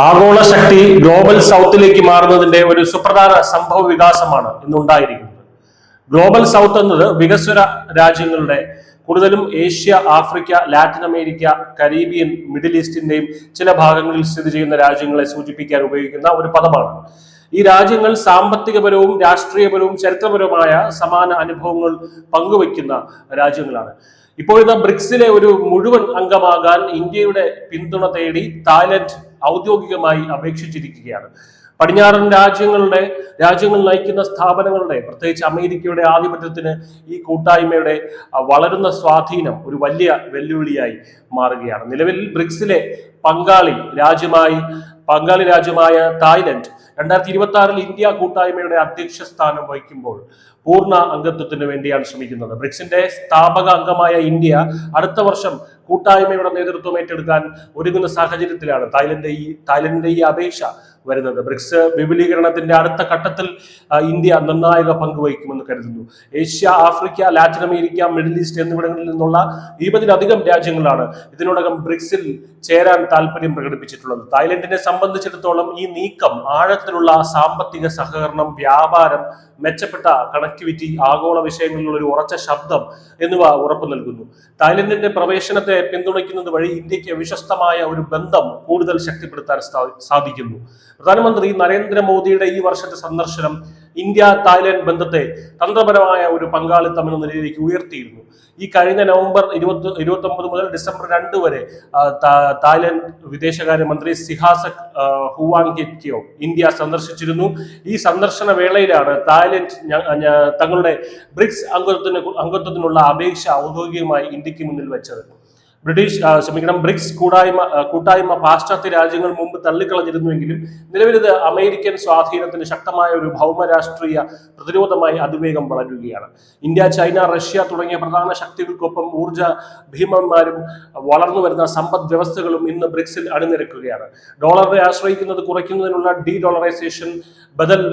ആഗോള ശക്തി ഗ്ലോബൽ സൗത്തിലേക്ക് മാറുന്നതിന്റെ ഒരു സുപ്രധാന സംഭവ വികാസമാണ് ഇന്നുണ്ടായിരിക്കുന്നത്. ഗ്ലോബൽ സൗത്ത് എന്നത് വികസ്വര രാജ്യങ്ങളുടെ, കൂടുതലും Asia, Africa, Latin America, Caribbean, Middle ഈസ്റ്റിന്റെയും ചില ഭാഗങ്ങളിൽ സ്ഥിതി ചെയ്യുന്ന രാജ്യങ്ങളെ സൂചിപ്പിക്കാൻ ഉപയോഗിക്കുന്ന ഒരു പദമാണ്. ഈ രാജ്യങ്ങൾ സാമ്പത്തികപരവും രാഷ്ട്രീയപരവും ചരിത്രപരവുമായ സമാന അനുഭവങ്ങൾ പങ്കുവയ്ക്കുന്ന രാജ്യങ്ങളാണ്. ഇപ്പോഴത്തെ ബ്രിക്സിലെ ഒരു മുഴുവൻ അംഗമാകാൻ ഇന്ത്യയുടെ പിന്തുണ തേടി തായ്ലൻഡ് ഔദ്യോഗികമായി അപേക്ഷിച്ചിരിക്കുകയാണ്. പടിഞ്ഞാറൻ രാജ്യങ്ങൾ നയിക്കുന്ന സ്ഥാപനങ്ങളുടെ, പ്രത്യേകിച്ച് അമേരിക്കയുടെ ആധിപത്യത്തിന് ഈ കൂട്ടായ്മയുടെ വളരുന്ന സ്വാധീനം ഒരു വലിയ വെല്ലുവിളിയായി മാറുകയാണ്. നിലവിൽ ബ്രിക്സിലെ പങ്കാളി രാജ്യമായ തായ്ലൻഡ് 2026 ഇന്ത്യ കൂട്ടായ്മയുടെ അധ്യക്ഷ സ്ഥാനം വഹിക്കുമ്പോൾ പൂർണ്ണ അംഗത്വത്തിന് വേണ്ടിയാണ് ശ്രമിക്കുന്നത്. ബ്രിക്സിന്റെ സ്ഥാപക അംഗമായ ഇന്ത്യ അടുത്ത വർഷം കൂട്ടായ്മയുടെ നേതൃത്വം ഏറ്റെടുക്കാൻ ഒരുങ്ങുന്ന സാഹചര്യത്തിലാണ് തായ്ലൻഡിന്റെ ഈ അപേക്ഷ വരുന്നത്. ബ്രിക്സ് വിപുലീകരണത്തിന്റെ അടുത്ത ഘട്ടത്തിൽ ഇന്ത്യ നിർണായക പങ്കുവഹിക്കുമെന്ന് കരുതുന്നു. Asia, Africa, Latin America, middle east എന്നിവിടങ്ങളിൽ നിന്നുള്ള 20-ലധികം രാജ്യങ്ങളാണ് ഇതിനോടകം ബ്രിക്സിൽ ചേരാൻ താല്പര്യം പ്രകടിപ്പിച്ചിട്ടുള്ളത്. തായ്ലൻഡിനെ സംബന്ധിച്ചിടത്തോളം ഈ നീക്കം ആഴത്തിലുള്ള സാമ്പത്തിക സഹകരണം, വ്യാപാരം, മെച്ചപ്പെട്ട കണക്ടിവിറ്റി, ആഗോള വിഷയങ്ങളിലുള്ള ഒരു ഉറച്ച ശബ്ദം എന്നിവ ഉറപ്പു നൽകുന്നു. തായ്ലൻഡിന്റെ പ്രവേശനത്തെ പിന്തുണയ്ക്കുന്നത് വഴി ഇന്ത്യക്ക് വിശ്വസ്തമായ ഒരു ബന്ധം കൂടുതൽ ശക്തിപ്പെടുത്താൻ സാധിക്കുന്നു. പ്രധാനമന്ത്രി നരേന്ദ്രമോദിയുടെ ഈ വർഷത്തെ സന്ദർശനം ഇന്ത്യ തായ്ലൻഡ് ബന്ധത്തെ തന്ത്രപരമായ ഒരു പങ്കാളിത്തം എന്ന നിലയിലേക്ക് ഉയർത്തിയിരുന്നു. ഈ കഴിഞ്ഞ നവംബർ 29 മുതൽ ഡിസംബർ 2 വരെ തായ്ലൻഡ് വിദേശകാര്യമന്ത്രി സിഹാസക് ഹുവാങ്കിറ്റ്യോ ഇന്ത്യ സന്ദർശിച്ചിരുന്നു. ഈ സന്ദർശന വേളയിലാണ് തായ്ലൻഡ് തങ്ങളുടെ ബ്രിക്സ് അംഗത്വത്തിനുള്ള അപേക്ഷ ഔദ്യോഗികമായി ഇന്ത്യക്ക് മുന്നിൽ വെച്ചത്. ബ്രിക്സ് കൂട്ടായ്മ പാശ്ചാത്യ രാജ്യങ്ങൾ മുമ്പ് തള്ളിക്കളഞ്ഞിരുന്നുവെങ്കിലും നിലവിലിത് അമേരിക്കൻ സ്വാധീനത്തിന് ശക്തമായ ഒരു ഭൗമരാഷ്ട്രീയ പ്രതിരോധമായി അതിവേഗം വളരുകയാണ്. ഇന്ത്യ, ചൈന, റഷ്യ തുടങ്ങിയ പ്രധാന ശക്തികൾക്കൊപ്പം ഊർജ ഭീമന്മാരും വളർന്നു വരുന്ന സമ്പദ് വ്യവസ്ഥകളും ഇന്ന് ബ്രിക്സിൽ അണിനിരക്കുകയാണ്. ഡോളറെ ആശ്രയിക്കുന്നത് കുറയ്ക്കുന്നതിനുള്ള ഡോളറൈസേഷൻ, ബദൽ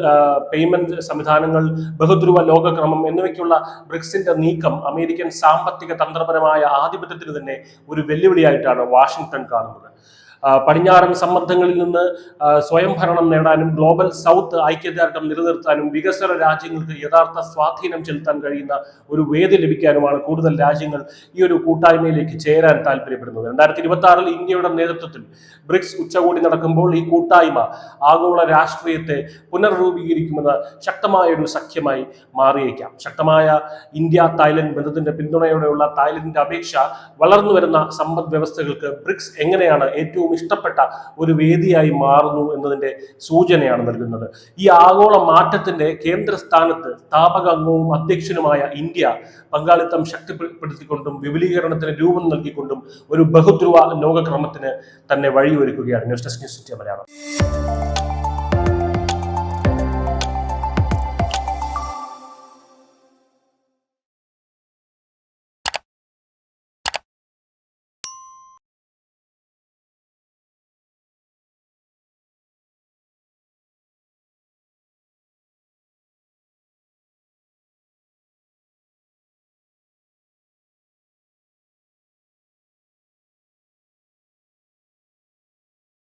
പേയ്മെന്റ് സംവിധാനങ്ങൾ, ബഹുധ്രുവ ലോകക്രമം എന്നിവയ്ക്കുള്ള ബ്രിക്സിന്റെ നീക്കം അമേരിക്കൻ സാമ്പത്തിക തന്ത്രപരമായ ആധിപത്യത്തിന് തന്നെ ഒരു വെല്ലുവിളിയായിട്ടാണ് വാഷിംഗ്ടൺ കാണുന്നത്. പടിഞ്ഞാറൻ സമ്മർദ്ദങ്ങളിൽ നിന്ന് സ്വയം ഭരണം നേടാനും ഗ്ലോബൽ സൗത്ത് ഐക്യദാർഢ്യം നിലനിർത്താനും വികസ്വര രാജ്യങ്ങൾക്ക് യഥാർത്ഥ സ്വാധീനം ചെലുത്താൻ കഴിയുന്ന ഒരു വേദി ലഭിക്കാനുമാണ് കൂടുതൽ രാജ്യങ്ങൾ ഈ ഒരു കൂട്ടായ്മയിലേക്ക് ചേരാൻ താല്പര്യപ്പെടുന്നത്. 2026 ഇന്ത്യയുടെ നേതൃത്വത്തിൽ ബ്രിക്സ് ഉച്ചകോടി നടക്കുമ്പോൾ ഈ കൂട്ടായ്മ ആഗോള രാഷ്ട്രീയത്തെ പുനർരൂപീകരിക്കുമെന്ന ശക്തമായ ഒരു സഖ്യമായി മാറിയേക്കാം. ശക്തമായ ഇന്ത്യ തായ്ലൻഡ് ബന്ധത്തിന്റെ പിന്തുണയോടെയുള്ള തായ്ലൻഡിന്റെ അപേക്ഷ വളർന്നു വരുന്ന സമ്പദ് വ്യവസ്ഥകൾക്ക് ബ്രിക്സ് എങ്ങനെയാണ് ഏറ്റവും ഇഷ്ടപ്പെട്ട ഒരു വേദിയായി മാറുന്നു എന്നതിന്റെ സൂചനയാണ് നൽകുന്നത്. ഈ ആഗോള മാറ്റത്തിന്റെ കേന്ദ്രസ്ഥാനത്ത് സ്ഥാപക അംഗവും അധ്യക്ഷനുമായ ഇന്ത്യ പങ്കാളിത്തം ശക്തിപ്പെടുത്തിക്കൊണ്ടും വിപുലീകരണത്തിന് രൂപം നൽകിക്കൊണ്ടും ഒരു ബഹുധ്രുവ ലോകക്രമത്തിന് തന്നെ വഴിയൊരുക്കുകയാണ്. News desk news India Malayalam.